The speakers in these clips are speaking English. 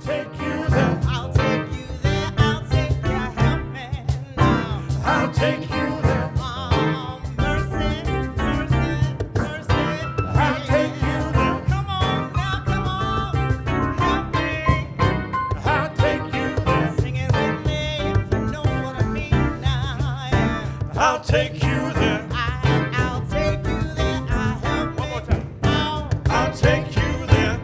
take you there. I'll take you there. I'll take you. Help me now. I'll take you there. Oh, mercy, mercy, mercy. I'll take you there. Come on now, come on. Help me. I'll take you there. Sing it with me if you know what I mean now. Yeah. I'll take you there. I'll take you there. I'll help me. One more time. I'll take you there.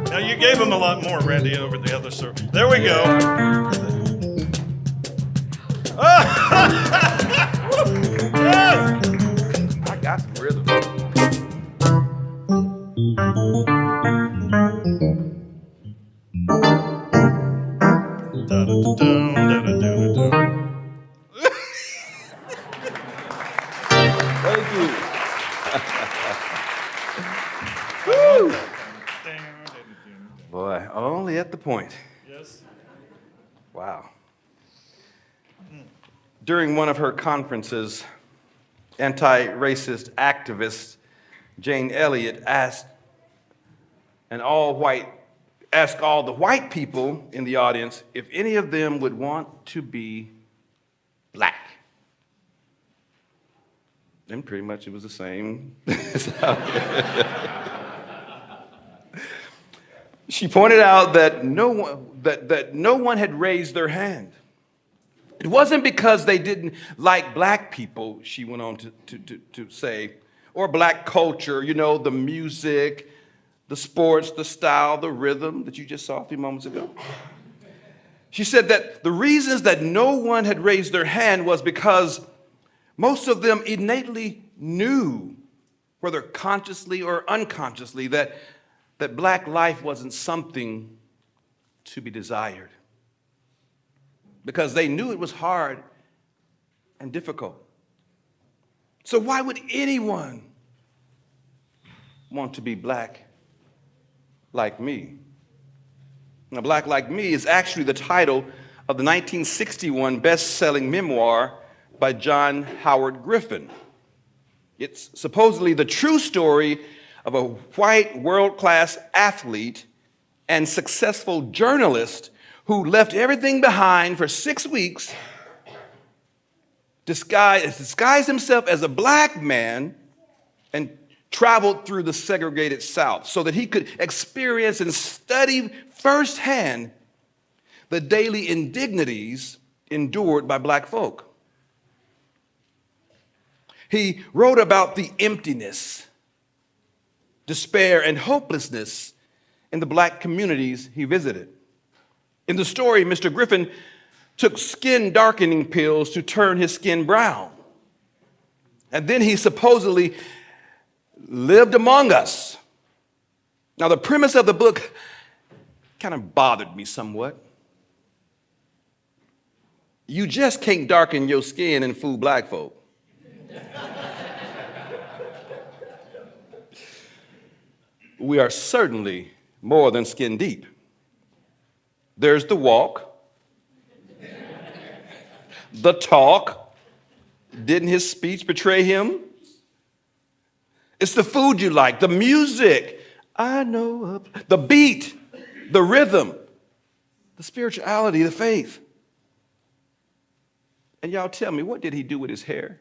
Now you gave him a lot more, Randy, over the other circle. There we go. Yes! I got some rhythm. Da-da-da-dum, da-da-da-da-dum. Thank you. Woo! Boy, only at the point. Yes. Wow. During one of her conferences, anti-racist activist Jane Elliott asked all the white people in the audience if any of them would want to be black. And pretty much it was the same. She pointed out that no one had raised their hand. It wasn't because they didn't like black people, she went on to say, or black culture, you know, the music, the sports, the style, the rhythm that you just saw a few moments ago. She said that the reasons that no one had raised their hand was because most of them innately knew, whether consciously or unconsciously, that black life wasn't something to be desired. Because they knew it was hard and difficult. So why would anyone want to be black like me? Now, Black Like Me is actually the title of the 1961 best-selling memoir by John Howard Griffin. It's supposedly the true story of a white world-class athlete and successful journalist who left everything behind for 6 weeks, disguised himself as a black man, and traveled through the segregated South so that he could experience and study firsthand the daily indignities endured by black folk. He wrote about the emptiness, despair, and hopelessness in the black communities he visited. In the story, Mr. Griffin took skin darkening pills to turn his skin brown. And then he supposedly lived among us. Now, the premise of the book kind of bothered me somewhat. You just can't darken your skin and fool black folk. We are certainly more than skin deep. There's the walk, the talk. Didn't his speech betray him? It's the food you like, the music. I know the beat, the rhythm, the spirituality, the faith. And y'all tell me, what did he do with his hair?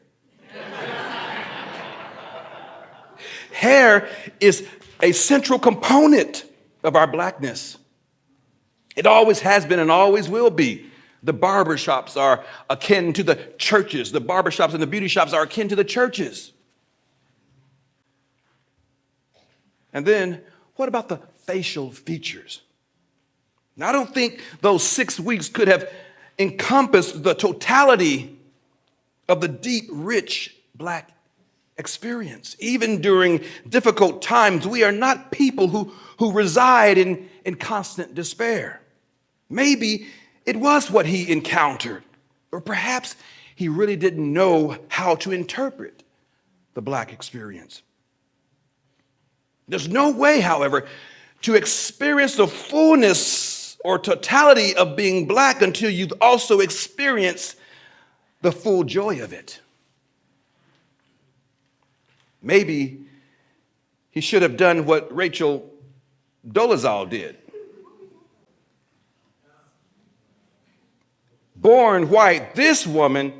Hair is a central component of our blackness. It always has been and always will be. The barbershops are akin to the churches. The barbershops and the beauty shops are akin to the churches. And then, what about the facial features? Now, I don't think those 6 weeks could have encompassed the totality of the deep, rich black experience. Even during difficult times, we are not people who reside in constant despair. Maybe it was what he encountered, or perhaps he really didn't know how to interpret the black experience. There's no way, however, to experience the fullness or totality of being black until you've also experienced the full joy of it. Maybe he should have done what Rachel Dolezal did. Born white, this woman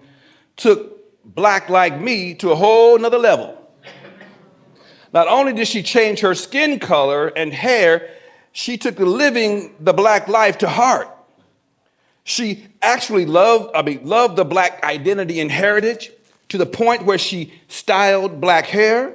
took black like me to a whole nother level. Not only did she change her skin color and hair, she took living the black life to heart. She actually loved the black identity and heritage to the point where she styled black hair.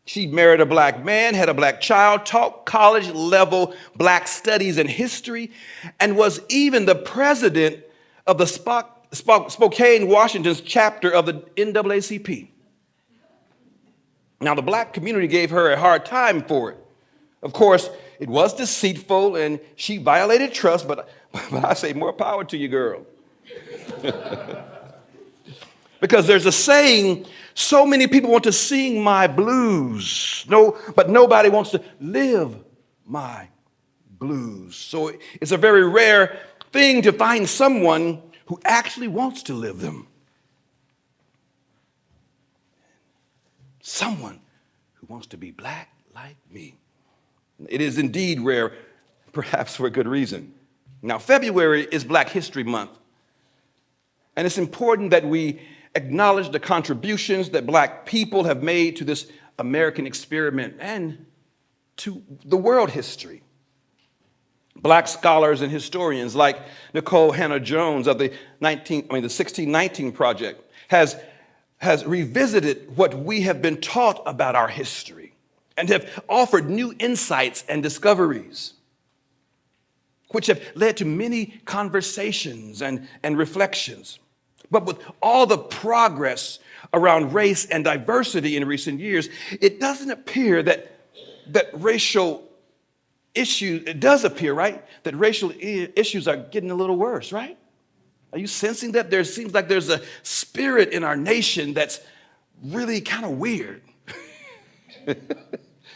She married a black man, had a black child, taught college level black studies and history, and was even the president of the Spokane, Washington's chapter of the NAACP. Now, the black community gave her a hard time for it. Of course, it was deceitful and she violated trust, but I say more power to you, girl. Because there's a saying, so many people want to sing my blues, but nobody wants to live my blues. So it's a very rare thing to find someone who actually wants to live them. Someone who wants to be black like me. It is indeed rare, perhaps for a good reason. Now, February is Black History Month, and it's important that we acknowledge the contributions that black people have made to this American experiment and to the world history. Black scholars and historians like Nicole Hannah-Jones of the 1619 Project has revisited what we have been taught about our history and have offered new insights and discoveries, which have led to many conversations and reflections. But with all the progress around race and diversity in recent years, it doesn't appear that racial issues, it does appear, right, that racial issues are getting a little worse, right? Are you sensing that? There seems like there's a spirit in our nation that's really kind of weird.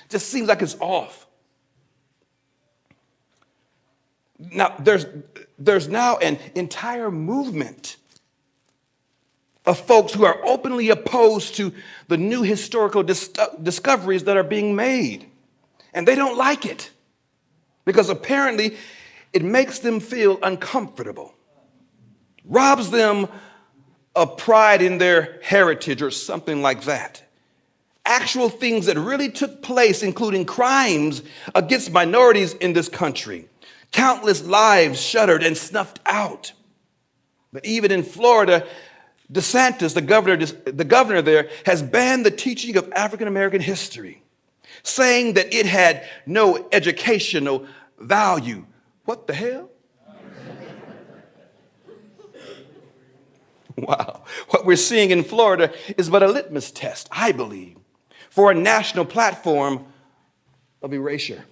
Just seems like it's off. Now, there's now an entire movement of folks who are openly opposed to the new historical discoveries that are being made. And they don't like it because apparently it makes them feel uncomfortable, robs them of pride in their heritage or something like that. Actual things that really took place, including crimes against minorities in this country, countless lives shuttered and snuffed out. But even in Florida, DeSantis, the governor there, has banned the teaching of African American history, saying that it had no educational value. What the hell? Wow. What we're seeing in Florida is but a litmus test, I believe, for a national platform of erasure.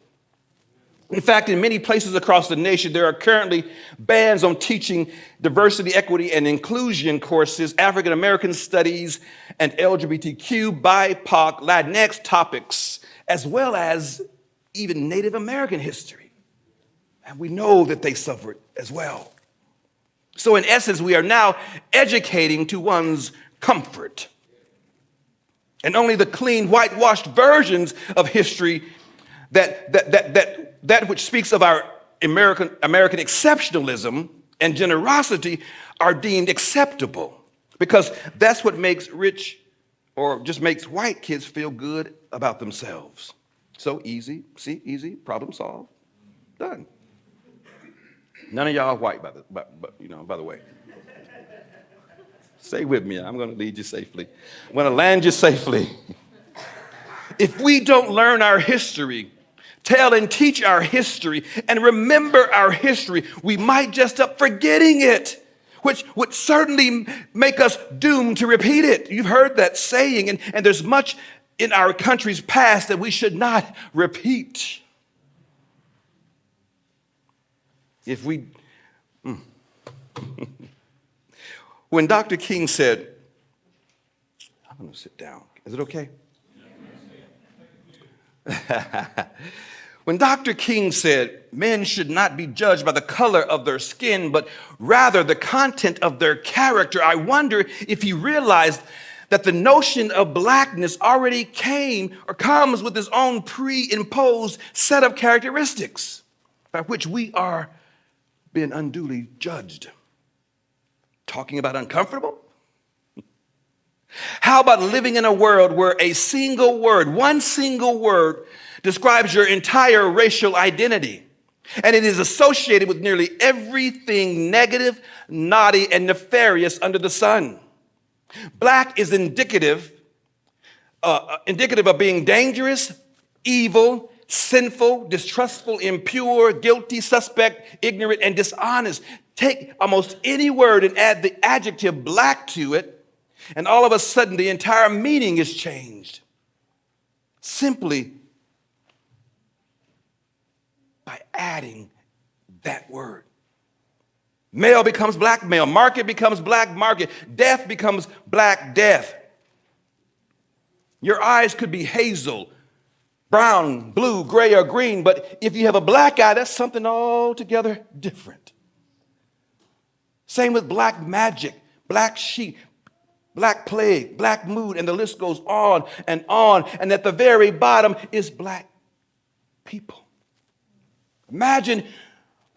In fact, in many places across the nation, there are currently bans on teaching diversity, equity, and inclusion courses, African American studies, and LGBTQ, BIPOC, Latinx topics, as well as even Native American history. And we know that they suffered as well. So in essence, we are now educating to one's comfort. And only the clean, whitewashed versions of history that which speaks of our American exceptionalism and generosity are deemed acceptable, because that's what makes rich or just makes white kids feel good about themselves. So easy, see, easy, problem solved, done. None of y'all are white, by the way. Stay with me. I'm going to lead you safely. I'm going to land you safely. If we don't learn our history, tell and teach our history, and remember our history, we might just up forgetting it, which would certainly make us doomed to repeat it. You've heard that saying, and there's much in our country's past that we should not repeat. If we, when Dr. King said, I'm going to sit down. Is it okay? When Dr. King said men should not be judged by the color of their skin, but rather the content of their character, I wonder if he realized that the notion of blackness already came or comes with its own pre-imposed set of characteristics by which we are being unduly judged. Talking about uncomfortable? How about living in a world where a single word, one single word, describes your entire racial identity, and it is associated with nearly everything negative, naughty, and nefarious under the sun? Black is indicative of being dangerous, evil, sinful, distrustful, impure, guilty, suspect, ignorant, and dishonest. Take almost any word and add the adjective black to it, and all of a sudden the entire meaning is changed. Simply by adding that word. Male becomes black male. Market becomes black market. Death becomes black death. Your eyes could be hazel, brown, blue, gray, or green, but if you have a black eye, that's something altogether different. Same with black magic, black sheep, black plague, black mood, and the list goes on. And at the very bottom is black people. Imagine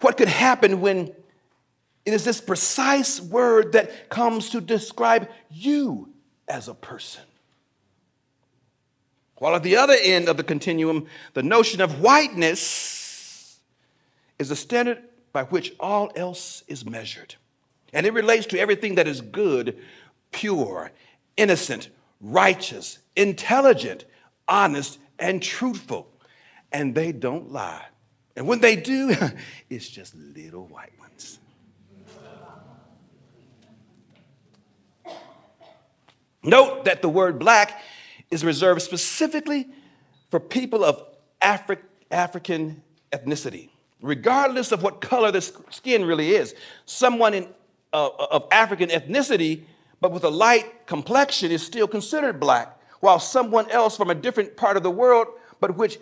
what could happen when it is this precise word that comes to describe you as a person. While at the other end of the continuum, the notion of whiteness is the standard by which all else is measured. And it relates to everything that is good, pure, innocent, righteous, intelligent, honest, and truthful. And they don't lie. And when they do, it's just little white ones. Note that the word black is reserved specifically for people of African ethnicity. Regardless of what color the skin really is, someone of African ethnicity but with a light complexion is still considered black, while someone else from a different part of the world but which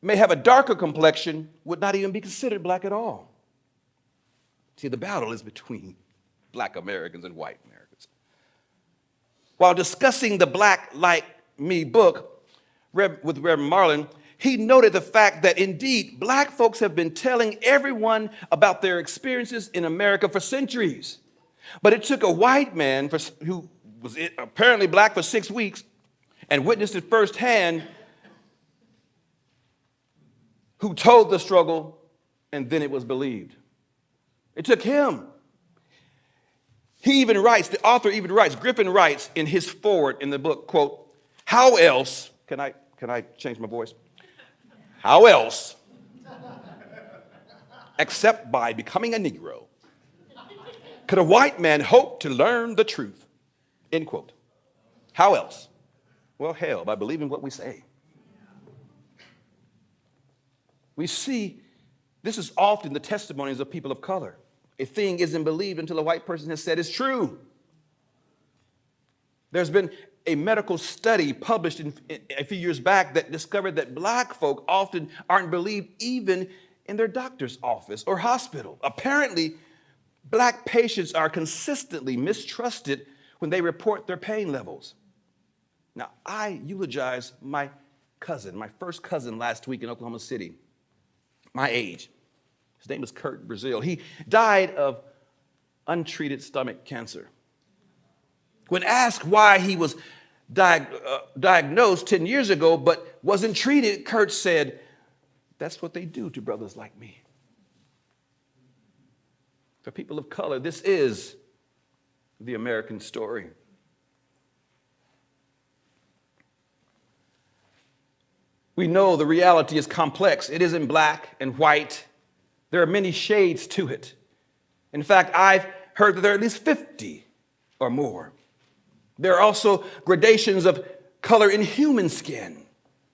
may have a darker complexion would not even be considered black at all. See, the battle is between black Americans and white Americans. While discussing the Black Like Me book with Reverend Marlin, he noted the fact that indeed black folks have been telling everyone about their experiences in America for centuries. But it took a white man who was apparently black for 6 weeks and witnessed it firsthand, who told the struggle, and then it was believed. It took him. He even writes, the author even writes, Griffin writes in his foreword in the book, quote, how else, can I change my voice? How else, except by becoming a Negro, could a white man hope to learn the truth? End quote. How else? Well, hell, by believing what we say. We see this is often the testimonies of people of color. A thing isn't believed until a white person has said it's true. There's been a medical study published a few years back that discovered that black folk often aren't believed even in their doctor's office or hospital. Apparently, black patients are consistently mistrusted when they report their pain levels. Now, I eulogized my first cousin last week in Oklahoma City, my age. His name is Kurt Brazil. He died of untreated stomach cancer. When asked why he was diagnosed 10 years ago but wasn't treated, Kurt said, that's what they do to brothers like me. For people of color, this is the American story. We know the reality is complex. It isn't black and white. There are many shades to it. In fact, I've heard that there are at least 50 or more. There are also gradations of color in human skin.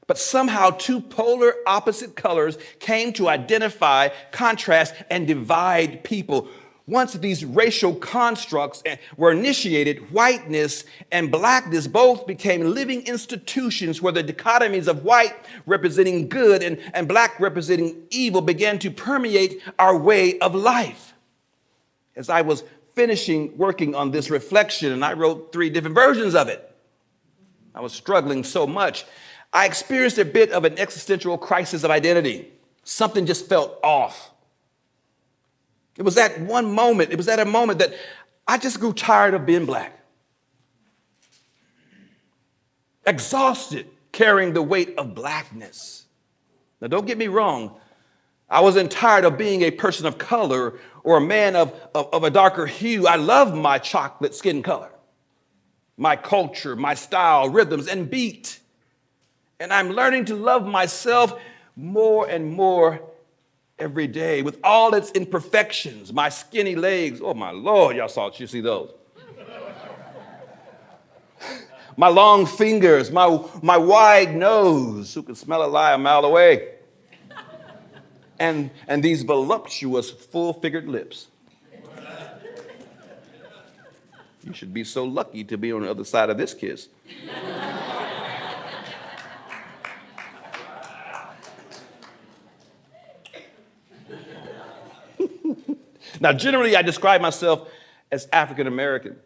But somehow two polar opposite colors came to identify, contrast, and divide people. Once these racial constructs were initiated, whiteness and blackness both became living institutions where the dichotomies of white representing good and black representing evil began to permeate our way of life. As I was finishing working on this reflection, and I wrote 3 different versions of it, I was struggling so much, I experienced a bit of an existential crisis of identity. Something just felt off. It was at one moment, it was at a moment that I just grew tired of being black. Exhausted carrying the weight of blackness. Now, don't get me wrong. I wasn't tired of being a person of color or a man of a darker hue. I love my chocolate skin color, my culture, my style, rhythms, and beat. And I'm learning to love myself more and more every day with all its imperfections, my skinny legs. Oh, my Lord, you see those. My long fingers, my wide nose, who can smell a lie a mile away. And these voluptuous, full-figured lips. You should be so lucky to be on the other side of this kiss. Now, generally, I describe myself as African American,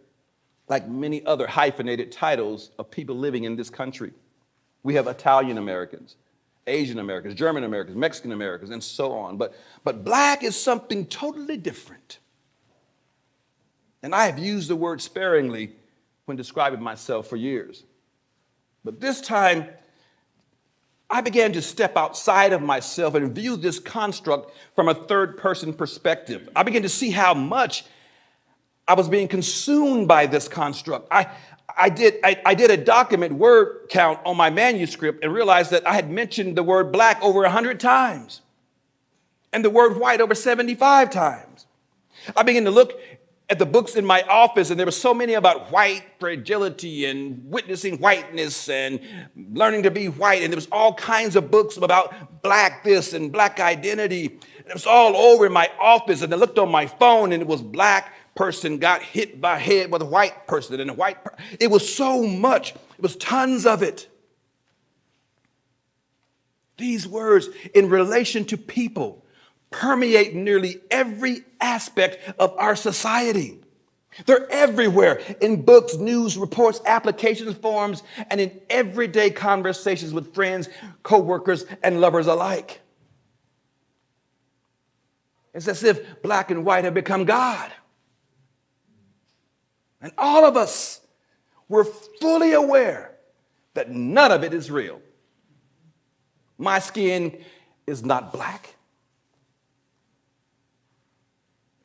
like many other hyphenated titles of people living in this country. We have Italian Americans, Asian Americans, German Americans, Mexican Americans, and so on. But black is something totally different. And I have used the word sparingly when describing myself for years. But this time, I began to step outside of myself and view this construct from a third-person perspective. I began to see how much I was being consumed by this construct. I did a document word count on my manuscript and realized that I had mentioned the word black over 100 times and the word white over 75 times. I began to look at the books in my office, and there were so many about white fragility and witnessing whiteness and learning to be white. And there was all kinds of books about black this and black identity. And it was all over in my office. And I looked on my phone, and it was black person got hit by head with a white person and a white person. It was so much. It was tons of it. These words in relation to people permeate nearly every aspect of our society. They're everywhere in books, news, reports, applications, forms, and in everyday conversations with friends, co-workers, and lovers alike. It's as if black and white have become God. And all of us were fully aware that none of it is real. My skin is not black.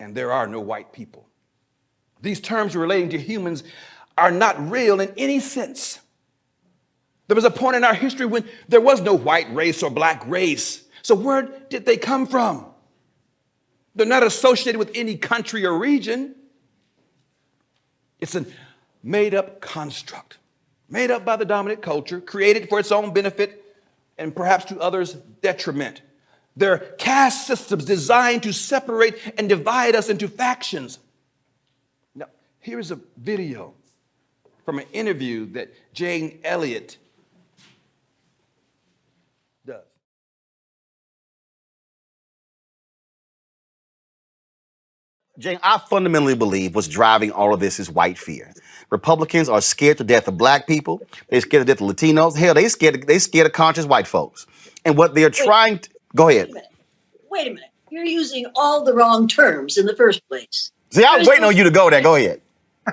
And there are no white people. These terms relating to humans are not real in any sense. There was a point in our history when there was no white race or black race. So where did they come from? They're not associated with any country or region. It's a made-up construct, made up by the dominant culture, created for its own benefit and perhaps to others' detriment. They're caste systems designed to separate and divide us into factions. Now, here's a video from an interview that Jane Elliott does. Jane, I fundamentally believe what's driving all of this is white fear. Republicans are scared to death of black people. They're scared to death of Latinos. Hell, they scared of conscious white folks. And what they're trying to... Go ahead. Wait a minute. You're using all the wrong terms in the first place. See, I was waiting on you to go there. Go ahead.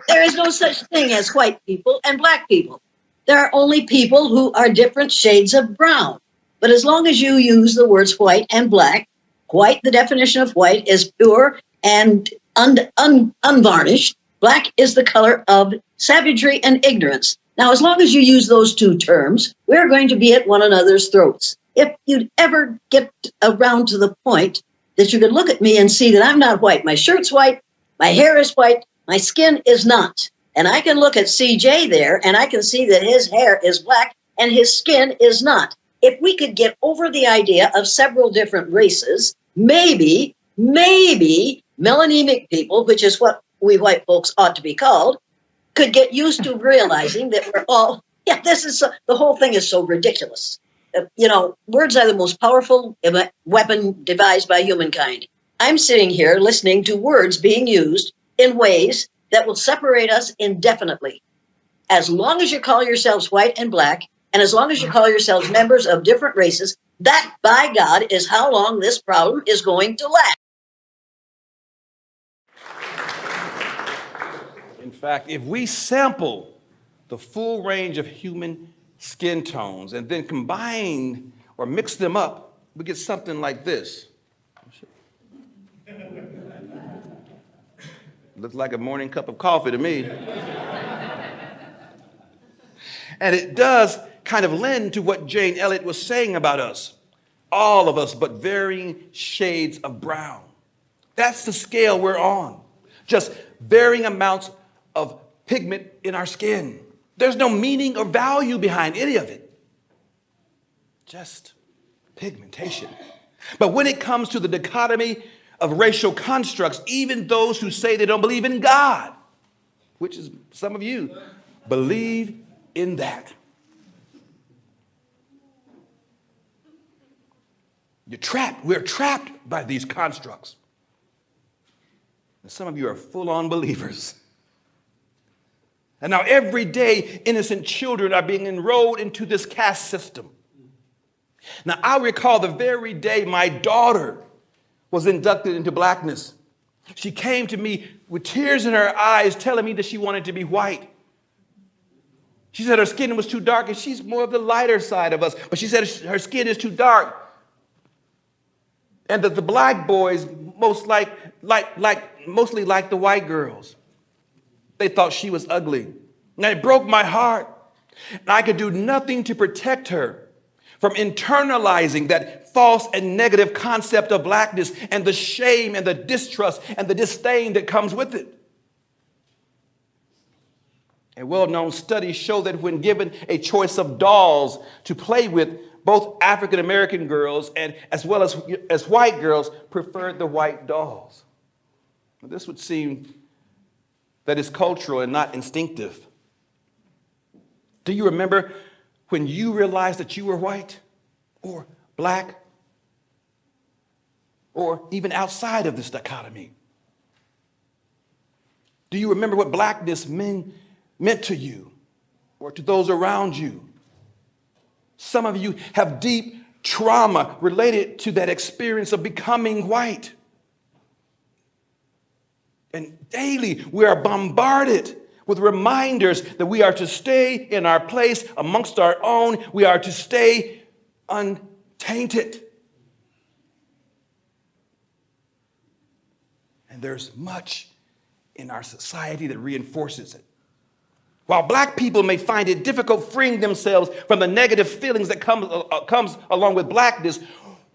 There is no such thing as white people and black people. There are only people who are different shades of brown. But as long as you use the words white and black, white, the definition of white is pure and unvarnished. Black is the color of savagery and ignorance. Now, as long as you use those two terms, we're going to be at one another's throats. If you'd ever get around to the point that you could look at me and see that I'm not white, my shirt's white, my hair is white, my skin is not. And I can look at CJ there and I can see that his hair is black and his skin is not. If we could get over the idea of several different races, maybe melanemic people, which is what we white folks ought to be called, could get used to realizing that we're all, the whole thing is so ridiculous. Words are the most powerful weapon devised by humankind. I'm sitting here listening to words being used in ways that will separate us indefinitely. As long as you call yourselves white and black, and as long as you call yourselves members of different races, that, by God, is how long this problem is going to last. In fact, if we sample the full range of human skin tones and then combine or mix them up, we get something like this. Looks like a morning cup of coffee to me. And it does kind of lend to what Jane Elliott was saying about us. All of us, but varying shades of brown. That's the scale we're on. Just varying amounts of pigment in our skin. There's no meaning or value behind any of it. Just pigmentation. But when it comes to the dichotomy of racial constructs, even those who say they don't believe in God, which is some of you, believe in that. You're trapped. We're trapped by these constructs. And some of you are full-on believers. And now every day, innocent children are being enrolled into this caste system. Now, I recall the very day my daughter was inducted into Blackness. She came to me with tears in her eyes telling me that she wanted to be white. She said her skin was too dark, and she's more of the lighter side of us, but she said her skin is too dark. And that the black boys mostly like the white girls. They thought she was ugly. And it broke my heart. And I could do nothing to protect her from internalizing that false and negative concept of blackness and the shame and the distrust and the disdain that comes with it. And well-known studies show that when given a choice of dolls to play with, both African-American girls and as well as white girls preferred the white dolls. This would seem that is cultural and not instinctive. Do you remember when you realized that you were white or black or even outside of this dichotomy? Do you remember what blackness meant to you or to those around you? Some of you have deep trauma related to that experience of becoming white. And daily we are bombarded with reminders that we are to stay in our place amongst our own. We are to stay untainted. And there's much in our society that reinforces it. While black people may find it difficult freeing themselves from the negative feelings that comes along with blackness,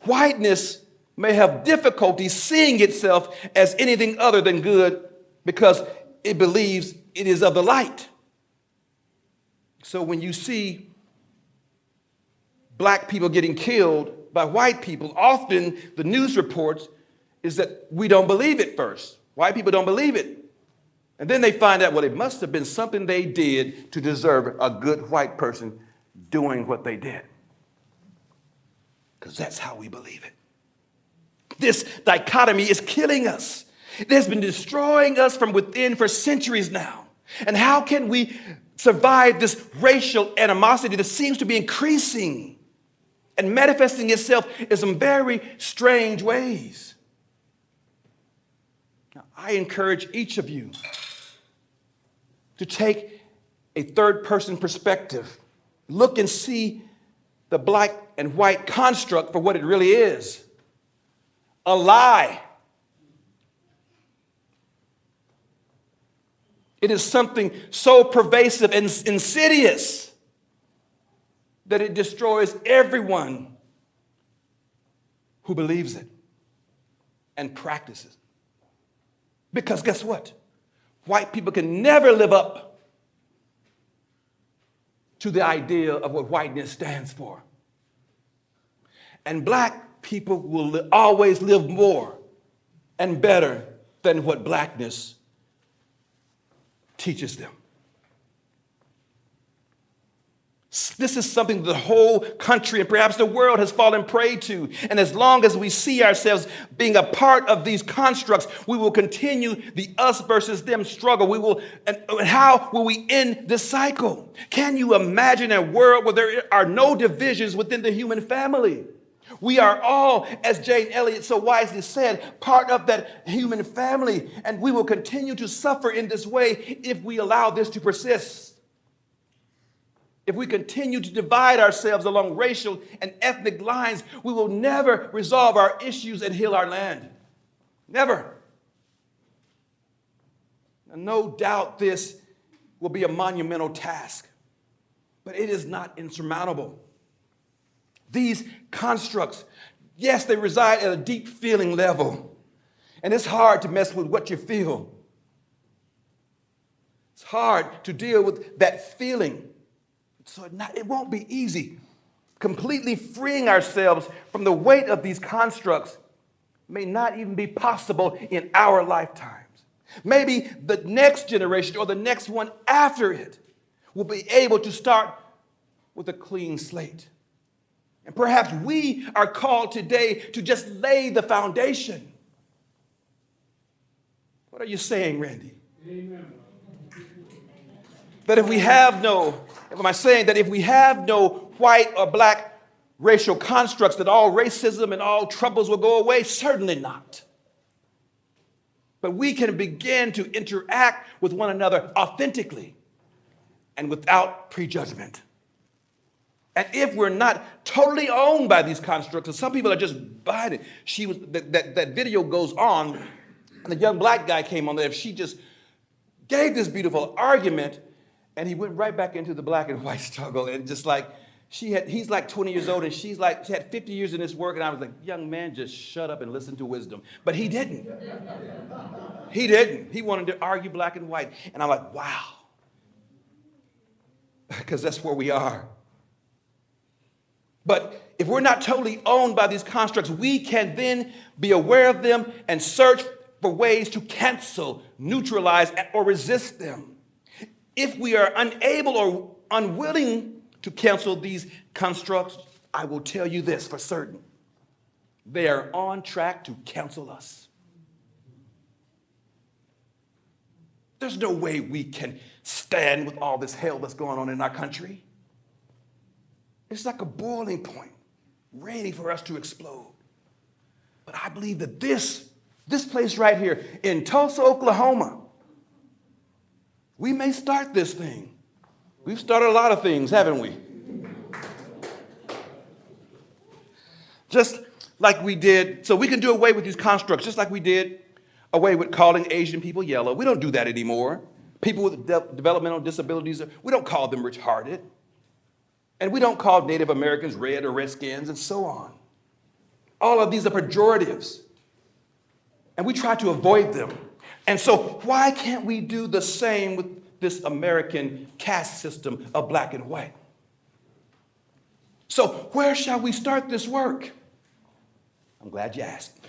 whiteness may have difficulty seeing itself as anything other than good because it believes it is of the light. So when you see black people getting killed by white people, often the news reports is that we don't believe it first. White people don't believe it. And then they find out, well, it must have been something they did to deserve a good white person doing what they did. Because that's how we believe it. This dichotomy is killing us. It has been destroying us from within for centuries now. And how can we survive this racial animosity that seems to be increasing and manifesting itself in some very strange ways? Now, I encourage each of you to take a third-person perspective. Look and see the black and white construct for what it really is. A lie. It is something so pervasive and insidious that it destroys everyone who believes it and practices it. Because guess what? White people can never live up to the idea of what whiteness stands for. And black people will always live more and better than what blackness teaches them. This is something the whole country and perhaps the world has fallen prey to. And as long as we see ourselves being a part of these constructs, we will continue the us versus them struggle. And how will we end this cycle? Can you imagine a world where there are no divisions within the human family? We are all, as Jane Elliott so wisely said, part of that human family. And we will continue to suffer in this way if we allow this to persist. If we continue to divide ourselves along racial and ethnic lines, we will never resolve our issues and heal our land. Never. And no doubt this will be a monumental task, but it is not insurmountable. These constructs, yes, they reside at a deep feeling level, and it's hard to mess with what you feel. It's hard to deal with that feeling. So it won't be easy. Completely freeing ourselves from the weight of these constructs may not even be possible in our lifetimes. Maybe the next generation or the next one after it will be able to start with a clean slate. And perhaps we are called today to just lay the foundation. What are you saying, Randy? Amen. That if we have no white or black racial constructs, that all racism and all troubles will go away? Certainly not. But we can begin to interact with one another authentically and without prejudgment. And if we're not totally owned by these constructs, and some people are just buying it. That video goes on, and the young black guy came on there. If she just gave this beautiful argument, and he went right back into the black and white struggle, and just like he's like 20 years old, and she had 50 years in this work, and I was like, young man, just shut up and listen to wisdom. But he didn't. He didn't. He wanted to argue black and white, and I'm like, wow, because that's where we are. But if we're not totally owned by these constructs, we can then be aware of them and search for ways to cancel, neutralize, or resist them. If we are unable or unwilling to cancel these constructs, I will tell you this for certain. They are on track to cancel us. There's no way we can stand with all this hell that's going on in our country. It's like a boiling point, ready for us to explode. But I believe that this place right here in Tulsa, Oklahoma, we may start this thing. We've started a lot of things, haven't we? Just like we did, so we can do away with these constructs, just like we did away with calling Asian people yellow. We don't do that anymore. People with developmental disabilities, we don't call them retarded. And we don't call Native Americans red or redskins and so on. All of these are pejoratives. And we try to avoid them. And so why can't we do the same with this American caste system of black and white? So where shall we start this work? I'm glad you asked.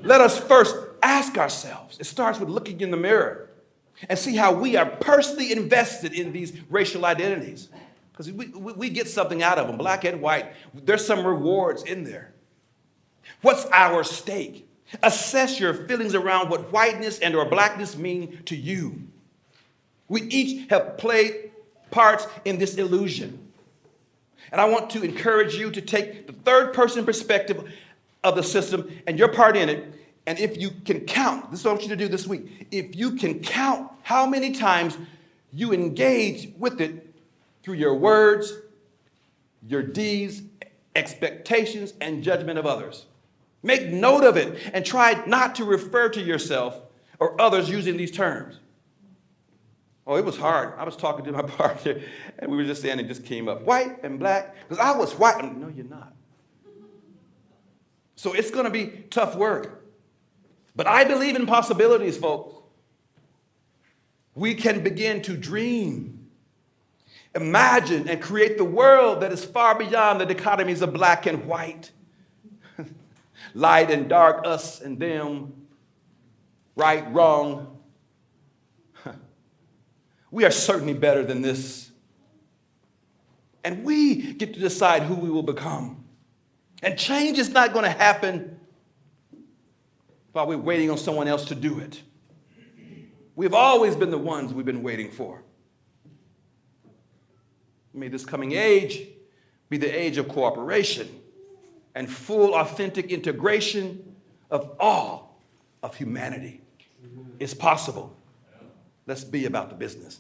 Let us first ask ourselves. It starts with looking in the mirror and see how we are personally invested in these racial identities. Because we get something out of them, black and white. There's some rewards in there. What's our stake? Assess your feelings around what whiteness and or blackness mean to you. We each have played parts in this illusion. And I want to encourage you to take the third person perspective of the system and your part in it. And if you can count, this is what I want you to do this week. If you can count how many times you engage with it through your words, your deeds, expectations, and judgment of others. Make note of it and try not to refer to yourself or others using these terms. Oh, it was hard. I was talking to my partner, and we were just saying, it just came up. White and black, because I was white. No, you're not. So it's going to be tough work. But I believe in possibilities, folks. We can begin to dream, imagine, and create the world that is far beyond the dichotomies of black and white, light and dark, us and them. right, wrong. We are certainly better than this. And we get to decide who we will become. And change is not going to happen while we're waiting on someone else to do it. We've always been the ones we've been waiting for. May this coming age be the age of cooperation and full, authentic integration of all of humanity. It's possible. Let's be about the business.